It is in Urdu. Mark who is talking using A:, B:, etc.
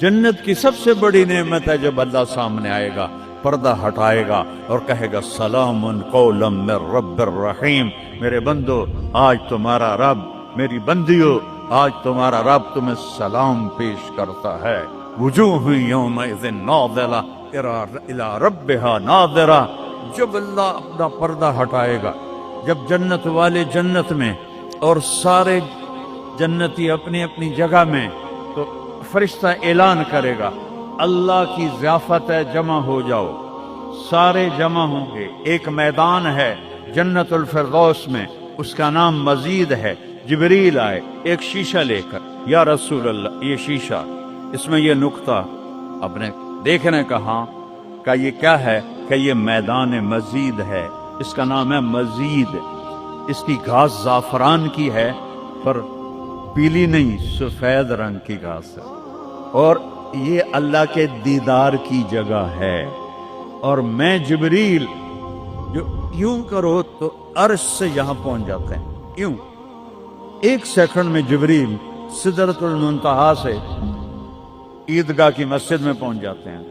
A: جنت کی سب سے بڑی نعمت ہے جب اللہ سامنے آئے گا، پردہ ہٹائے گا اور کہے گا سلام قولا من رب الرحیم، میرے بندو آج تمہارا رب، میری بندیو آج تمہارا رب تمہیں سلام پیش کرتا ہے۔ وجوہ یومئذ ناظرہ الی ربہا ناظرہ، جب اللہ اپنا پردہ ہٹائے گا، جب جنت والے جنت میں اور سارے جنتی اپنی اپنی جگہ میں، تو فرشتہ اعلان کرے گا اللہ کی ضیافت ہے، جمع ہو جاؤ۔ سارے جمع ہوں گے، ایک میدان ہے جنت الفردوس میں، اس کا نام مزید ہے۔ جبریل آئے ایک شیشہ لے کر، یا رسول اللہ یہ شیشہ، اس میں یہ نقطہ اپنے دیکھنے کا، ہاں کہ یہ کیا ہے؟ کہ یہ میدان مزید ہے، اس کا نام ہے مزید۔ اس کی گھاس زعفران کی ہے، پر پیلی نہیں، سفید رنگ کی گھاس ہے، اور یہ اللہ کے دیدار کی جگہ ہے۔ اور میں جبریل جو یوں کرو تو عرش سے یہاں پہنچ جاتے ہیں، یوں ایک سیکنڈ میں جبریل سدرۃ المنتہا سے عیدگاہ کی مسجد میں پہنچ جاتے ہیں۔